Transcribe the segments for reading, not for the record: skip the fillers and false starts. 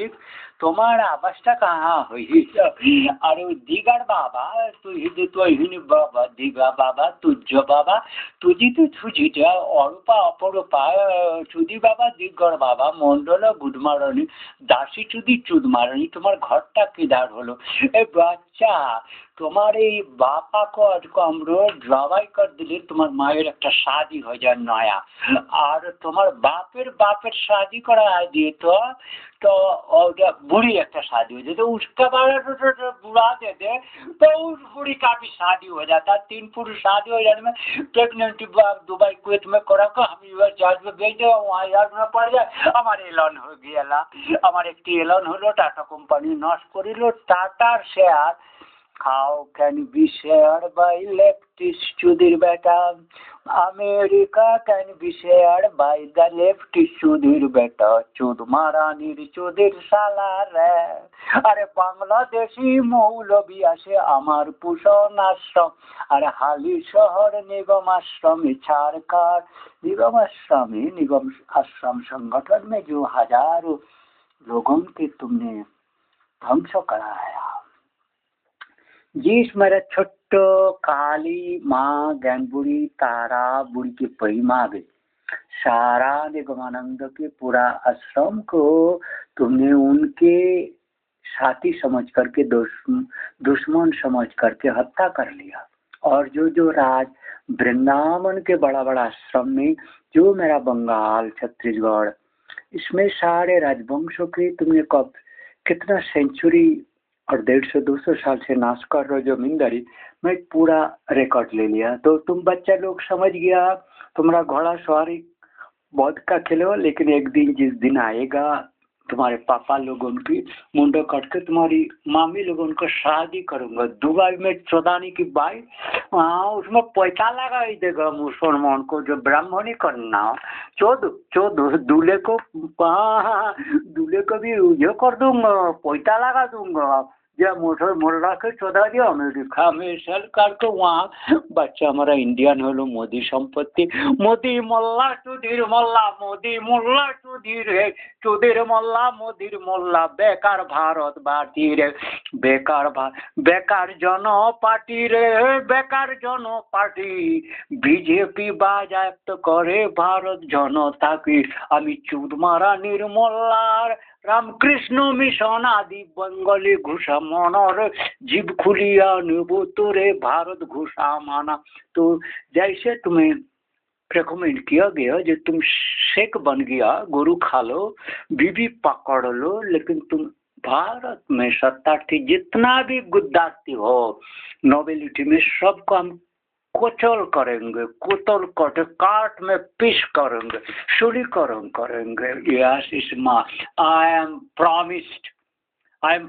ठीक। তোমার আওয়াজটা কাহা হইছে আর ওই দিগার বাবা তুই বাবা দিগা বাবা তুজ্জ বাবা তুজিতে থুজিটা অরূপা অপরূপা চুদি বাবা দিগর বাবা মন্ডল গুদমারণী দাসী চুদি চুদমারণী তোমার ঘরটা কিদার হলো এ বাচ্চা তোমার এই বাপা को আমরা জবাই কর দিলে তোমার মায়ের একটা শাদি হয়ে যায় নয়া আর তোমার বাপের शादी करा दिए तो और बुढ़ी एक शादी हो जाती उसका बारे बुढ़ा देते तो उस बुढ़ी का भी शादी हो जाता 3 पुरुष शादी हो जाने में प्रेगनेंट दुबई कुवैत में करा को हम यूएस जहाज में भेज दे वहाँ यार में पड़ जाए हमारे एलन हो गया हमारे एक एलन हलो टाटा कंपनी नष्ट करिलो Tata share How can be shared by leftists চুদির বেটা America can be shared by the leftist চুদির বেটা চুদ মারানির চুদির শালা রে আরে বাংলাদেশি মৌলবি আসে আমার পুষণ আশ্রম আরে হালি শহর নিগম आश्रम ছাড়কার निगम आश्रम संगठन में जो हजारों लोगों के तुमने ध्वंस कराया जिस मेरा छोट्ट काली माँ ज्ञानबुड़ी तारा बुड़ी की परिमा गई सारा निगमानंद के पूरा आश्रम को तुमने उनके साथी समझ करके दुश्मन समझ करके हत्या कर लिया और जो राज वृंदावन के बड़ा बड़ा आश्रम में जो मेरा बंगाल छत्तीसगढ़ इसमें सारे राजवंशों के तुमने कब कितना सेंचुरी और 150-200 साल से नाश कर रहे हो जमींदारी मैं पूरा रिकॉर्ड ले लिया तो तुम बच्चा लोग समझ गया तुम्हारा घोड़ा सवारी बहुत का खेलो लेकिन एक दिन जिस दिन आएगा तुम्हारे पापा लोग उनकी मुंडो कट के तुम्हारी मामी लोग उनको शादी करूंगा दुबई में चौदानी की बाई वहाँ उसमें पैसा लगा ही देगा मुसलमान को जो ब्राह्मणी करना चौदह दूल्हे को भी ये कर दूंगा पैसा लगा दूंगा या मोटर मोल्ला के चौदह दिया अमेरिका में सेल करके वहाँ बच्चा हमारा इंडियन होलो मोदी संपत्ति मोदी मोल्ला चौधरी मोल्ला मोदी मोल्ला चौधरी मोल्ला मोदी मोल्ला बेकार भारत भारती रे बेकार जन पार्टी रे बेकार जन पार्टी बीजेपी बाजायत करे भारत जनता की आमी चुदमारा निर्मलार रामकृष्ण मिशन आदि बंगाली घुसा मनर जीव खुलिया निबो तोरे भारत घुसा माना तो जैसे तुम्हें रेकमेंड किया गया जो तुम शेख बन गया गुरु खा लो बीबी पकड़ लो लेकिन तुम भारत में सत्ता थी जितना भी गुद्दाती हो नोबेलिटी में सबको हम कोचल करेंगे कोतल कटे काट में पीस करेंगे शुद्धिकरण करेंगे यस इस माँ I am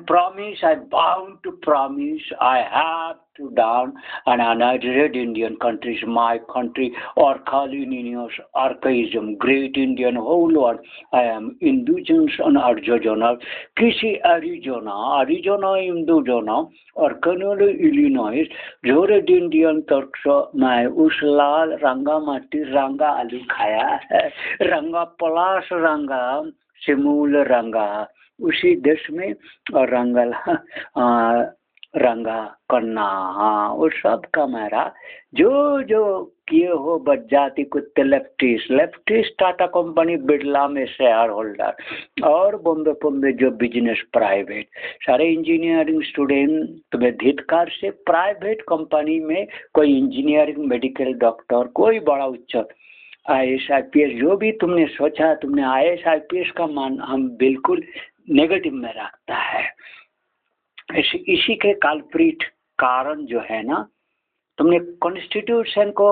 promised, I bound to promise, I have to down and united Indian country is my country or Khalininius archaism, great Indian whole world. I am indigenous and Arjona, किसी Arizona इंडोजोना और canola Illinois जोरेड Indian तक मैं उस लाल रंगा माटी रंगा आलू खाया है रंगा पलाश रंगा सिमूल रंगा उसी देश में और रंगा करना हाँ वो सब का मेरा जो किए हो बजाती कुत्ते लेफ्टिस्ट टाटा कंपनी बिरला में शेयर होल्डर और बॉम्बे जो बिजनेस प्राइवेट सारे इंजीनियरिंग स्टूडेंट तुम्हें धिक्कार से प्राइवेट कंपनी में कोई इंजीनियरिंग मेडिकल डॉक्टर कोई बड़ा उच्च IAS IPS जो भी तुमने सोचा तुमने IAS IPS का मान हम बिल्कुल नेगेटिव में रखता है इसी के काल्प्रिट कारण जो है ना तुमने कॉन्स्टिट्यूशन को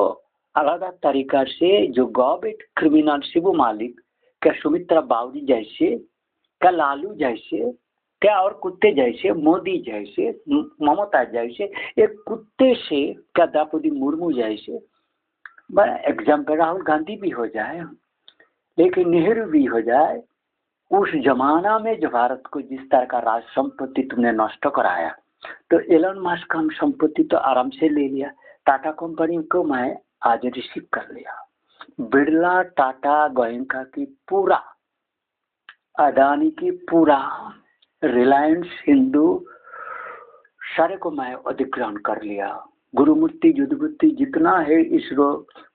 अलग तरीका से जो गवर्नमेंट क्रिमिनल शिबू मालिक क्या सुमित्रा बावरी जैसे क्या लालू जैसे क्या और कुत्ते जैसे मोदी जैसे ममता जैसे एक कुत्ते से क्या द्रौपदी मुर्मू जैसे बड़ा एग्जाम्पल राहुल गांधी भी हो जाए लेकिन नेहरू भी हो जाए उस जमाना में जो भारत को जिस तरह का राज संपत्ति तुमने नष्ट कराया तो एलन मस्क का संपत्ति तो आराम से ले लिया टाटा कंपनी को मैं आज रिसीव कर लिया बिरला टाटा गोयनका की पूरा अदानी की पूरा रिलायंस हिंदू सारे को मैं अधिग्रहण कर लिया। गुरुमूर्ति, युद्धमूर्ति जितना है इसरो,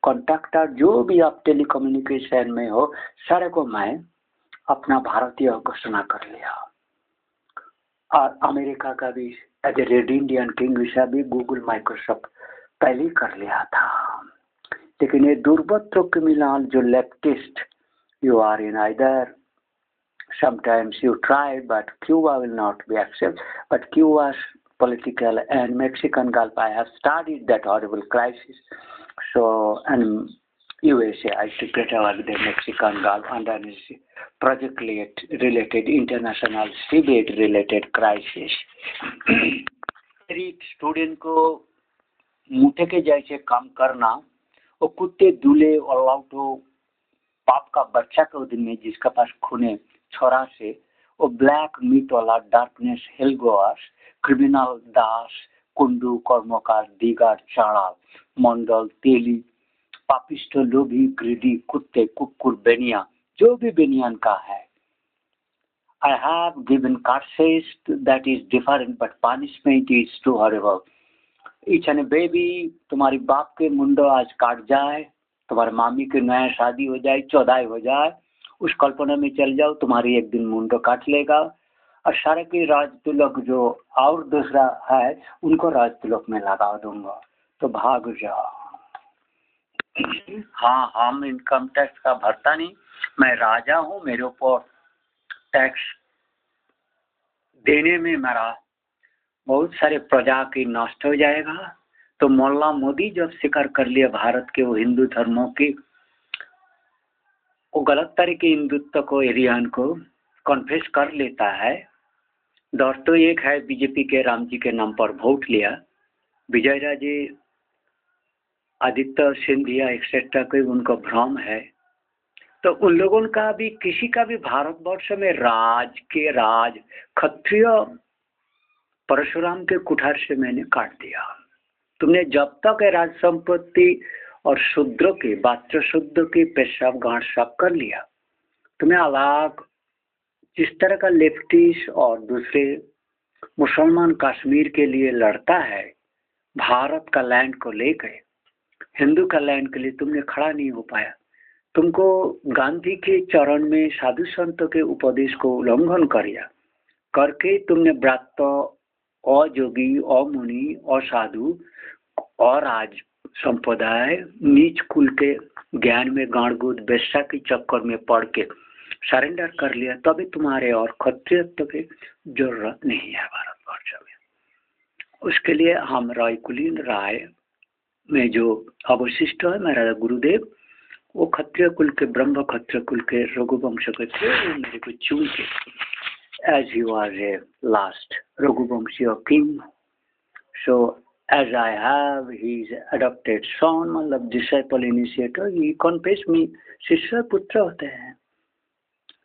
कॉन्ट्रैक्टर जो भी आप टेलीकम्युनिकेशन में हो, सारे को मैं अपना भारतीय घोषणा कर लिया। और अमेरिका का भी as a red Indian king visa भी गूगल माइक्रोसॉफ्ट पहले कर लिया था। लेकिन ये दुर्बत्तों के मिलान जो leftist you are in either sometimes you try, but Cuba will not be accepted. But Cuba's political and Mexican Gulf, I have studied that horrible crisis. So, and USA, I secret about the Mexican Gulf under project related international debate related crisis. एक student को मुठे के जैसे काम करना, वो कुत्ते दूल्हे और लाउटो पाप का बच्चा के दिन में जिसका पास खूने छोरा से वो ब्लैक मीट वाला डार्कनेस हेलगोआस क्रिमिनल दास कुंडू कर्मकार दिगार चाड़ा मंडल तेली पापिष्ट लोभी ग्रीडी कुत्ते कुकुर बेनिया जो भी बेनियन का है। I have given curses that is different but punishment is too horrible. Each and baby तुम्हारी बाप के मुंडो आज काट जाए, तुम्हारे मामी की नया शादी हो जाए, चौदाई हो जाए, उस कल्पना में चल जाओ, तुम्हारी एक दिन मुंडो काट लेगा और सारे की राज तिलक जो और दूसरा है उनको राज तिलक में लगा दूंगा, तो भाग जाओ। हाँ, हम इनकम टैक्स का भरता नहीं, मैं राजा हूँ, मेरे ऊपर टैक्स देने में मेरा बहुत सारे प्रजा की नष्ट हो जाएगा। तो मोल्ला मोदी जब स्वीकार कर लिया भारत के वो हिंदू धर्मों की, वो गलत तरीके हिंदुत्व को एरियन को कॉन्फेस कर लेता है। डर तो एक है, बीजेपी के राम जी के नाम पर वोट लिया, विजय राजे आदित्य सिंधिया एक्सेट्रा कोई उनको भ्रम है, तो उन लोगों का भी किसी का भी भारतवर्ष में राज क्षत्रिय परशुराम के कुठार से मैंने काट दिया। तुमने जब तक राज संपत्ति और शूद्र के बात्र शुद्ध के पेशाब गांठ साफ कर लिया, तुम्हें अलग जिस तरह का लेफ्टिस्ट और दूसरे मुसलमान कश्मीर के लिए लड़ता है, भारत का लैंड को लेकर हिंदू का लैंड के लिए तुमने खड़ा नहीं हो पाया। तुमको गांधी के चरण में साधु संतों के उपदेश को उल्लंघन करके तुमने व्रत अयोगी अमुनि असाधु और आज संप्रदाय नीच कुल के ज्ञान में गाड़गुद बेस्सा के चक्कर में पड़ के सरेंडर कर लिया, तभी तुम्हारे और क्षत्रियत्व की जरूरत नहीं है भारतवर्ष में। उसके लिए हम राय कुलीन राय में जो अवशिष्ट है मेरा गुरुदेव, वो क्षत्रिय कुल के ब्रह्म क्षत्रिय कुल के रघुवंश के थे, वो मेरे को चुन के as he was a last Raghuvamshi king. So as I have his adopted son, मतलब disciple initiator, he confessed me शिष्य पुत्र होते हैं,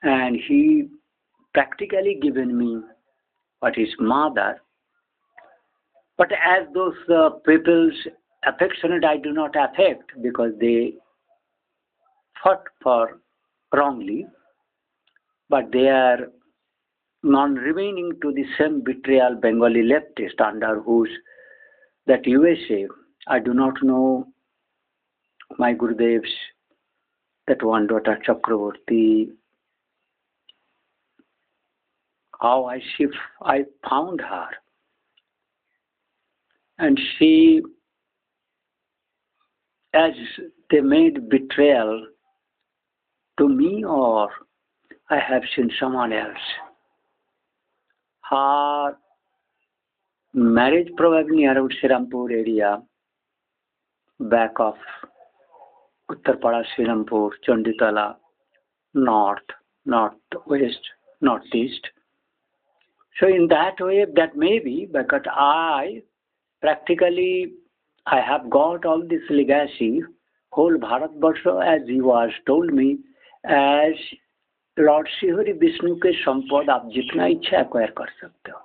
and he practically given me what is mother. But as those people's affectionate I do not affect because they fought for wrongly, but they are non-remaining to the same betrayal Bengali leftist under whose that USA. I do not know my Gurudev's that one daughter Chakravarti, how I found her, and she, as they made betrayal to me or I have seen someone else. Her marriage probably around Srirampur area, back of Uttarpada, Srirampur, Chanditala, north, northwest, northeast. So in that way, that may be, because I practically, I have got all this legacy, whole Bharatvarsha, as he was told me, as lord Shrihari Vishnu के संपद आप जितना इच्छा acquire कर सकते हो।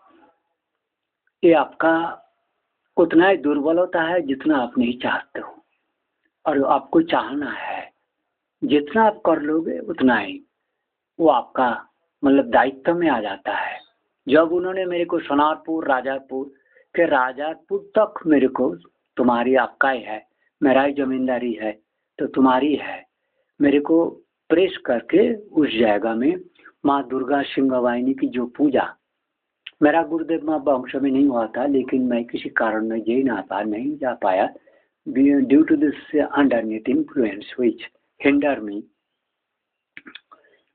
ये आपका उतना ही दुर्बलता है जितना आप नहीं चाहते हो, और आपको चाहना है, जितना आप कर लोगे उतना ही वो आपका मतलब दायित्व में आ जाता है। जब उन्होंने मेरे को सोनारपुर राजापुर तक मेरे को तुम्हारी अक्काई है, मेरा ही जमींदारी है तो तुम्हारी है, मेरे को प्रेस करके उस जगह में माँ दुर्गा सिंह वाहिनी की जो पूजा, मेरा गुरुदेव माँ वंश में नहीं हुआ था, लेकिन मैं किसी कारण में नहीं जा पाया due to this underneath influence which hinder me,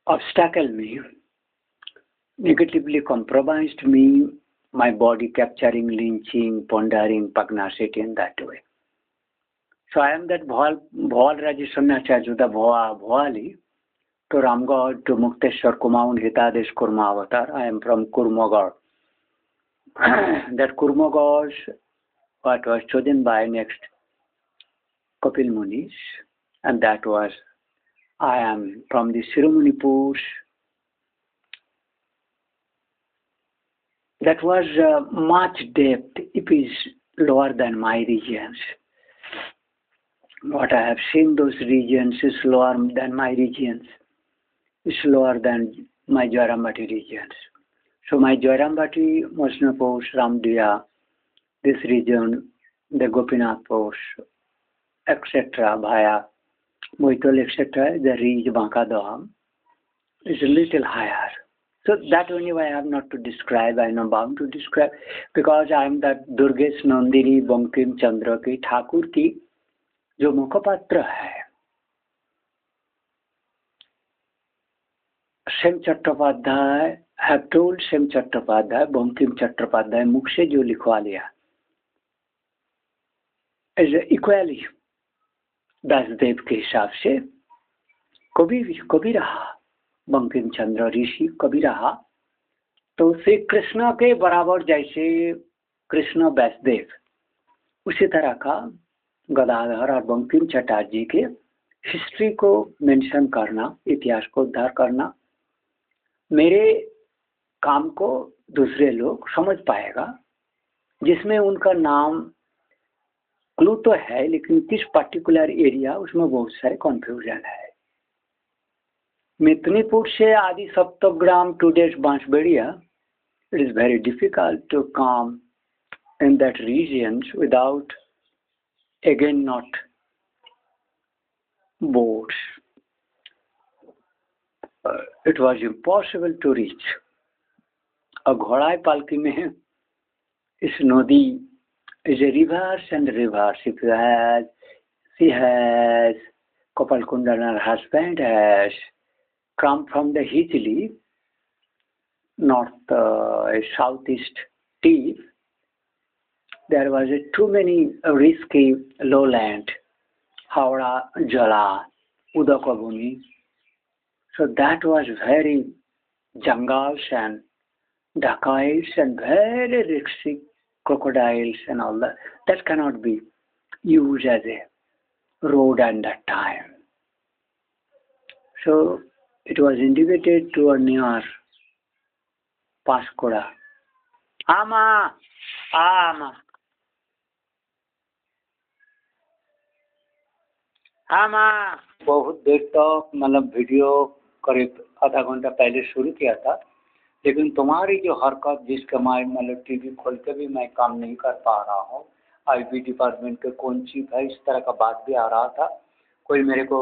obstacle me, negatively compromised me, my body capturing, lynching, pondering, pugnacity in that way. So I am that Bhawal Rajasannacharya, the Bhawali, to Ramgarh, to Mukteshwar, Kumaun, Hitadesh, Kurma Avatar. I am from Kurmagarh. That Kurmagarh, what was chosen by next Kapil Munis, and that was, I am from the Sirumunipur. That was much depth. It is lower than my regions. What I have seen those regions is lower than my regions. It's lower than my Jairambati regions. So my Jairambati, Mosnapur, Ramdiya, this region, the Gopinath Post, etc., Bhaya, Moitol, etc., the reach Bankadaham is a little higher. So that only I have not to describe, I am bound to describe, because I am that Durgesh Nandini Bankim Chandra की ठाकुर की जो मुखपात्र है, same Chattopadhyay have told same Chattopadhyay Bankim Chattopadhyay मुख से जो लिखवा लिया is equally दासदेव के हिसाब से कभी रहा, बंकिम चंद्र ऋषि कभी रहा, तो श्री कृष्ण के बराबर जैसे कृष्ण व्यासदेव, उसी तरह का गदाधर और बंकिम चटर्जी के हिस्ट्री को मेंशन करना, इतिहास को उद्धार करना, मेरे काम को दूसरे लोग समझ पाएगा, जिसमें उनका नाम क्लू तो है, लेकिन किस पर्टिकुलर एरिया उसमें बहुत सारे कंफ्यूजन है। मितनीपुर से आदि Saptagram two days Bansberia, it is very difficult to come in that regions without again not boats. It was impossible to reach. A घोड़ाई पालकी में इस नदी is a rivers and rivers. If you has, she has, Kopal Kundan, her husband has come from the Hijli, north southeast tip. There was too many risky lowland, Howrah, Jala, Udakabuni. So that was very jungles and dacoits and very risky crocodiles and all that. That cannot be used as a road at that time. So it was indicated to a near Pascoda. Ama. बहुत देर तक मतलब video करीब आधा घंटा पहले शुरू किया था, लेकिन तुम्हारी जो हरकत जिसके मैं मतलब टीवी खोल के भी मैं काम नहीं कर पा रहा हूँ, आईबी डिपार्टमेंट के कौन चीफ है, इस तरह का बात भी आ रहा था। कोई मेरे को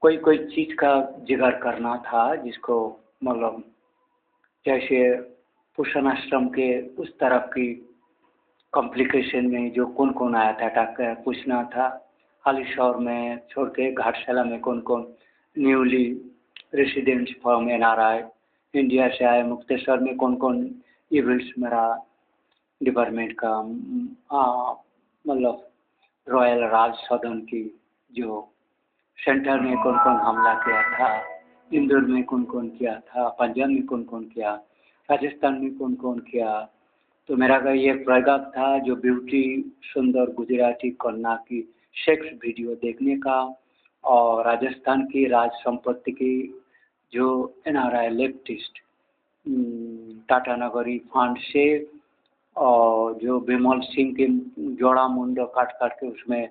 कोई चीज़ का जिक्र करना था, जिसको मतलब जैसे पोषण आश्रम के उस तरफ की कॉम्प्लिकेशन में जो कौन आया था टाका पूछना था। हालीशौर में छोड़ के घाटशाला में कौन newly residents form NRI India से आए, मुक्तेश्वर में कौन इवेंट्स मेरा डिपार्टमेंट का मतलब रॉयल राज सदन की जो सेंटर में कौन हमला किया था, इंदौर में कौन किया था, पंजाब में कौन किया, राजस्थान में कौन किया। तो मेरा का ये प्रयास था जो ब्यूटी सुंदर गुजराती कन्या की सेक्स वीडियो देखने का, और राजस्थान की राज संपत्ति की जो एनआरआई लेफ्टिस्ट टाटा नगरी फंड से और जो विमल सिंह के जोड़ा मुंडो काट के उसमें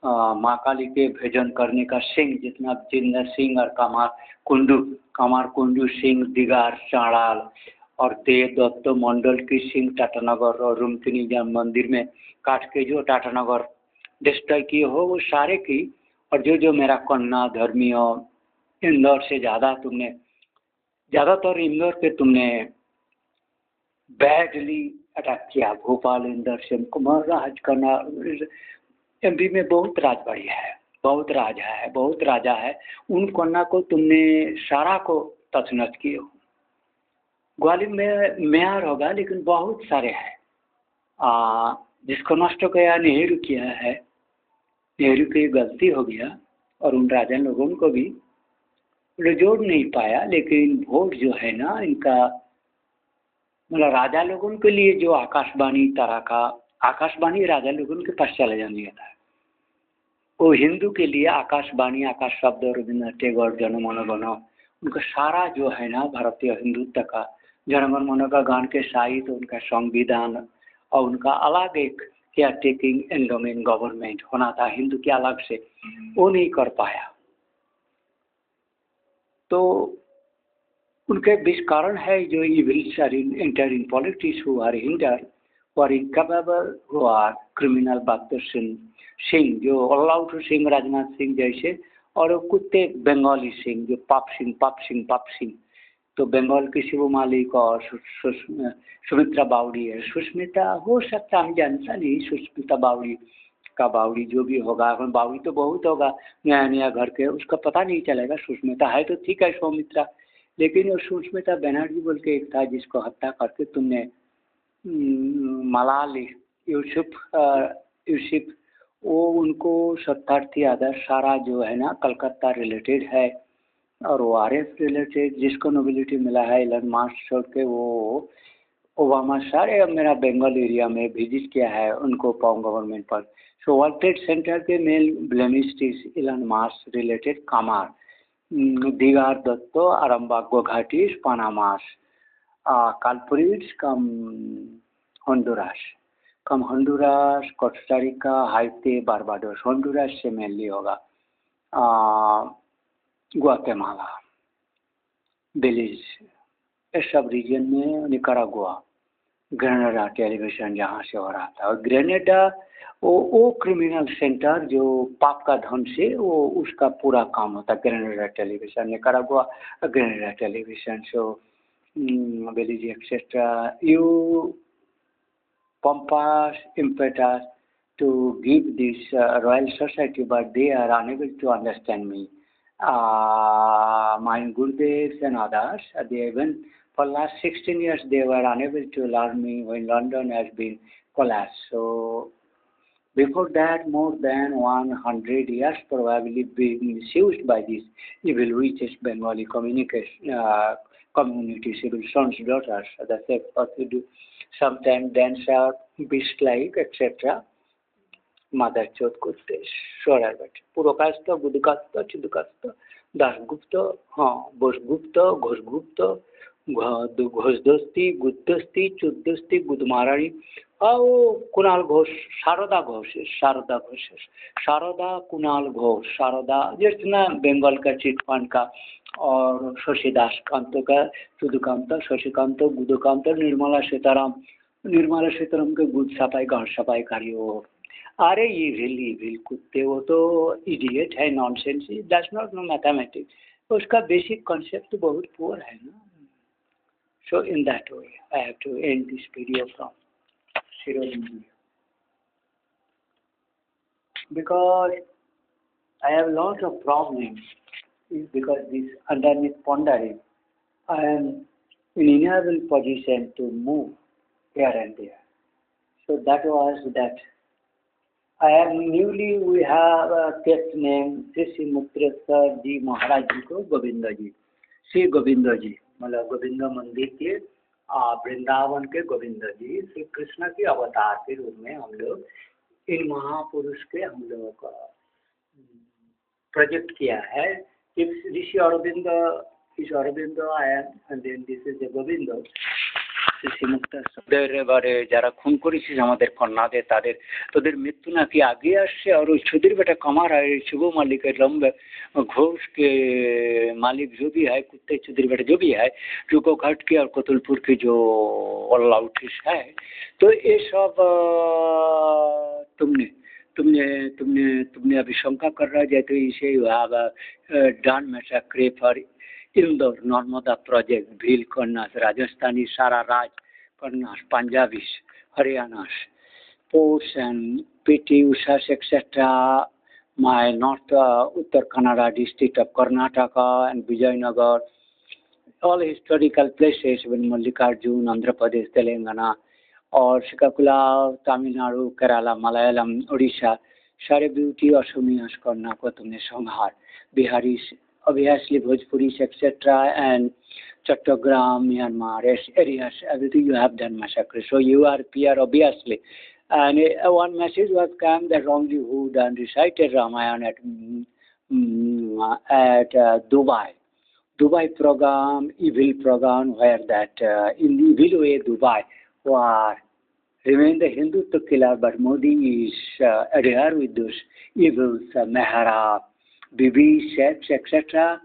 माँ काली के भजन करने का सिंह, जितना जितना सिंह और कमार कुंडू सिंह, दिगार चाड़ाल और देव दत्त मंडल की सिंह टाटानगर और रुमकिनी जहाँ मंदिर में काट के जो टाटानगर डिस्ट्रॉय किए हो वो सारे की, और जो जो मेरा कन्ना धर्मीय इंदौर से ज़्यादातर इंदौर पे तुमने बैडली अटैक किया। भोपाल, इंदौर से कुमार राज करना, एमपी में बहुत राजबाड़ी है, बहुत राजा है। उन कन्या को तुमने सारा को तछनछ किए हो। ग्वालियर में मेयर होगा लेकिन बहुत सारे हैं। जिसको नष्ट किया नेहरू किया है, नेहरू की गलती हो गया और उन राजा लोगों को भी जोड़ नहीं पाया। लेकिन वोट जो है ना इनका, मतलब राजा लोगों के लिए जो आकाशवाणी तरह का, आकाशवाणी राजा लोगों के पास चला जाने था, वो हिंदू के लिए आकाशवाणी, आकाश शब्द, रविन्द्रनाथ टैगोर, जनगण मन, उनका सारा जो है ना भारतीय हिंदुत्व का, जनगण मन का गान के साहित्य, उनका संविधान और उनका अलग एक केयर टेकिंग एंडोमेंट गवर्नमेंट होना था हिंदू के अलग से, वो नहीं कर पाया। तो उनके बीच कारण है जो evils are enter in politics, who are hindered, who are incapable, who are criminal, Bahadur Singh जो ऑल आउट सिंह, राजनाथ सिंह जैसे, और वो कुत्ते बंगाली सिंह जो पाप सिंह। तो बंगाल की शिव मालिक और सुमित्रा बावड़ी है। सुष्मिता हो सकता हम जानता नहीं, सुष्मिता बावड़ी का बावड़ी जो भी होगा, बावड़ी तो बहुत होगा नया घर के, उसका पता नहीं चलेगा। सुष्मिता है तो ठीक है, सौमित्रा, लेकिन वो सुष्मिता बनर्जी बोल के एक था जिसको हत्या करके तुमने मलाल यूसुफ, वो उनको शतार्थी आदर्श सारा जो है ना कलकत्ता रिलेटेड है, और वो आरएफ रिलेटेड जिसको नोबिलिटी मिला है इलन मास्क छोड़ के, वो ओबामा सारे अब मेरा बंगाल एरिया में विजिट किया है उनको पाउं गवर्नमेंट पर। सो वर्ल्ड ट्रेड सेंटर के mail blamist is Elon Musk related कामार, दिगार दत्त, आरामबाग गुवाहाटी, पानामास, कालपुरिट्स कम Honduras, Costa Rica, Haiti, Barbados. Honduras से मेनली होगा, ग्वाटेमाला, बेलीज, इस सब रीजन में, निकारागुआ, ग्रेनेडा टेलीविजन जहाँ से हो रहा था। और ग्रेनेडा वो क्रिमिनल सेंटर जो पाप का धन से वो उसका पूरा काम होता है। Grenada television, Nicaragua, Grenada television, so Belize etcetera, you pompous impetus to give this Royal Society, but they are unable to understand me. My Gurudevs and others, they even for last 16 years they were unable to learn me when London has been collapsed. So before that, more than 100 years probably being misused by these evil witches, Bengali community, civil sons, daughters, the same what we do. Sometimes dancer, beast-like, etc. Mother Chot Kutte, Shorabat, Purokasta, Budukasta, Chidukasta, Dasgupta, Bosgupta, Ghosgupta, Ghosdosti, Guddosti, Chuddosti, Gudmarani, Kunal Ghosh, Sharada Kunal Ghosh, Sharada, जितना बंगाल का chit fund का, और शशिदास कांत का, सुधुकांत, शशिकांत, गुदुकांत, निर्मला सीताराम के गुद सफाई घर सफाई कार्य। अरे ये विल कुत्ते, वो तो इडियट है, nonsense, that's not no mathematics, उसका बेसिक कॉन्सेप्ट तो बहुत पुअर है ना। So in that way I have to end this video from Shirodin, because I have lots of problems, because this underneath pondering, I am in inable position to move here and there. So that was that. I am newly, we have kept name Sri Mukteswar Ji Maharaj Ji को गोविंद जी, श्री गोविंद जी, मतलब गोविंद मंदिर के वृंदावन के गोविंद जी, श्री कृष्ण के अवतार के रूप में हम लोग इन महापुरुष के हम लोगों का प्रोजेक्ट किया है। ऋषि अरविंद, इस अरविंद आया, and then this is the Govind, তোদের এবারে যারা খুন করেছিস আমাদের কন্যাদের তোদের मृत्यु नाकि आगे আসছে और सुधीर बेटा कमा रहा है शिबू मालिक लंबे घोष के मालिक जो भी है कुत्ते सुधीर बेटा जो भी है रुको घाट के और कतुलपुर की जो ऑल आउटिस है तो ये सब तुमने तुमने तुमने तुमने अभी शंका कर रहा है जैसे इसे done massacre for Indore Narmada project Bhil कर्नास राजस्थानी सारा राज कर्नास पंजाबीस हरियाणास ports and PT Ushas etc. My north Uttar Kannada district of Karnataka and Vijayanagar, all historical places in Mallikarjun, Andhra Pradesh, Telangana और Srikakulam, Tamil Nadu, Kerala, Malayalam, Odisha, सारे beauty और सुमियास करना को तुमने संहार Bihari obviously Bhojpuri etc. and Chattogram, Myanmar areas everything you have done massacre so you are PR obviously and one message was come that wrongly who done recited Ramayana at Dubai program evil program where that in the evil way Dubai war remain the Hindutva killer, but Modi is adhere with those evils, Mehra, Bibi, Sheikhs, etc.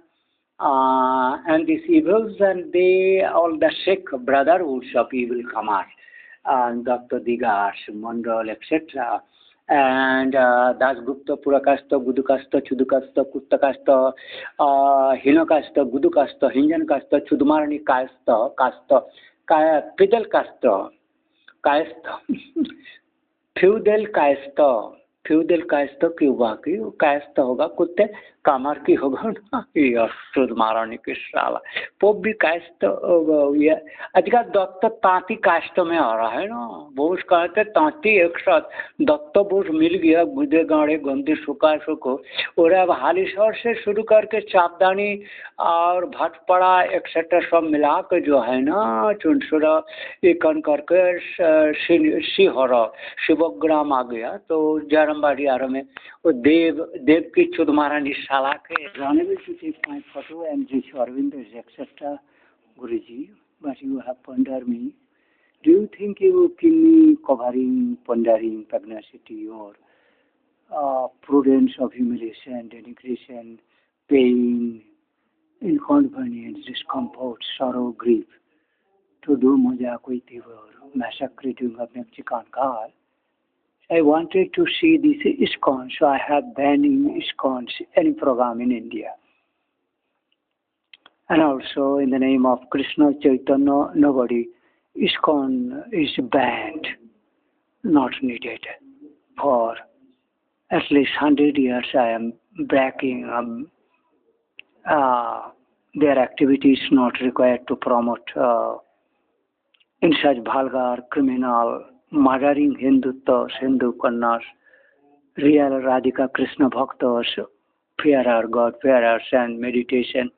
And these evils and they all the Sikh brotherhoods of evil come out, and Dr. Digar, Mandal, etc. And Dasgupta, Purakasta, Gudukasta, Chudukasta, Kuttakasta, Hinokasta, Gudukasta, Hinjan Kasta, Chudumarani Kasta, Pidal Kasta. Kayastha feudal Kayastha क्यों बाकी कायस्थ होगा कुत्ते कामर की होगा ना ये शुद्ध महारानी की साला पोप भी कायस्थ ये आजकल दत्त तांती कायस्थ में आ रहा है ना बोझ कहते तांती एक साथ दत्त बोझ मिल गया गुदे गाड़े गंदे सुको और अब हालीशहर से शुरू करके चापदानी और भटपड़ा एक्सेट्रा सब मिला के जो है ना चुनसुरा एकन करके शिहरा शिवग्राम आ गया तो जारमबाड़ी आर में वो देव की चुद महारानी शाला के जाने भी चुके my photo and this Arvind etc. Guruji, but you have pondered me. Do you think you will kill me covering, pondering pugnacity or prudence of humiliation, denigration, pain, inconvenience, discomfort, sorrow, grief? To do muzak with your massacring of Mexican I wanted to see this ISKCON, so I have banned in ISKCON any program in India. And also in the name of Krishna Chaitanya, nobody, ISKCON is banned, not needed. For at least 100 years I am backing their activities not required to promote in such vulgar, criminal, murdering Hinduttas, Hindu Kannas, real Radhika Krishna Bhaktas, fearer God, fearers and meditation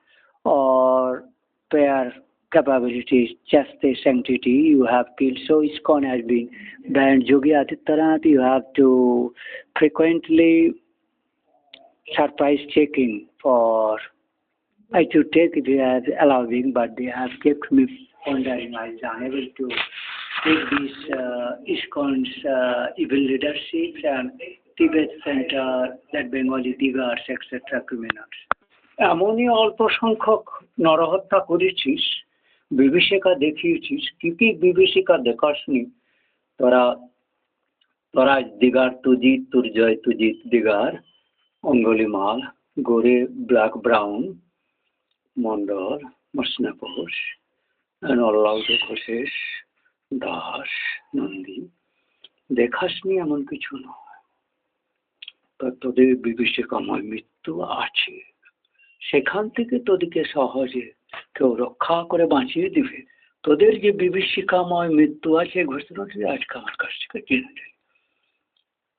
or prayer capabilities, justice, sanctity you have killed. So ISKCON has been banned. Yogi Adityanath, you have to frequently surprise checking for, I should take it as allowing, but they have kept me pondering. I was unable to take these ISKCON's evil leadership and Tibet Center, that Bengali Digars, etc. criminals. এমনই অল্প সংখ্যক নরহত্যা করেছিস বিভীষিকা দেখিয়েছিস কি কি বিভীষিকা দেখাসনি তোরা তোরা দিগার তুজিত তুর্জয় তুজিত দিগার অঙ্গুলিমাল গোরে ব্ল্যাক ব্রাউন মন্ডল মসনা ঘোষ নল্লাউদে ঘোষেশ দাস নন্দী দেখাসনি এমন কিছু নয় তোদের বিভীষিকাময় মৃত্যু আছে সেখান থেকে তোদেরকে সহজে কেউ রক্ষা করে বাঁচিয়ে দিবে তোদের যে বিভীষিকাময় মৃত্যু আছে ঘোষণাটি আজকে আমার কাছ থেকে জেনে নেই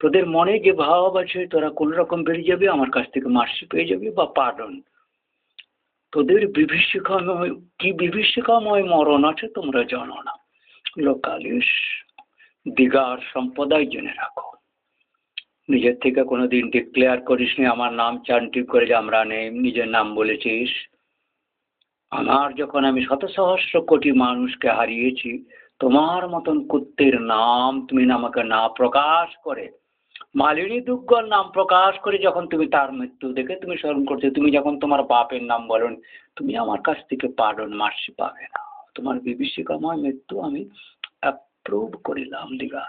তোদের মনে যে ভাব আছে তোরা কোন রকম বেরিয়ে যাবে আমার কাছ থেকে মার্সি পেয়ে যাবে বা পার্ডন তোদের বিভীষিকাময় কি বিভীষিকাময় মরণ আছে তোমরা জানো না লোকালিস দিগার সম্প্রদায় জেনে রাখো নিজের থেকে কোনোদিন ডিক্লেয়ার করিসনি আমার নাম চান্টিক করে যে আমরা নেই নিজের নাম বলেছিস আমার যখন আমি শত সহস্র কোটি মানুষকে হারিয়েছি, তোমার মতন কুত্তের নাম তুমি আমাকে না প্রকাশ করে, মালিনী দুগ্গর নাম প্রকাশ করে যখন তুমি তার মৃত্যু দেখে তুমি স্মরণ করছো, তুমি যখন তোমার বাপের নাম বলেন, তুমি আমার কাছ থেকে পার্ডন মার্সি পাবে না। তোমার বিভীষিকাময় মৃত্যু আমি অ্যাপ্রুভ করিলাম দিগা।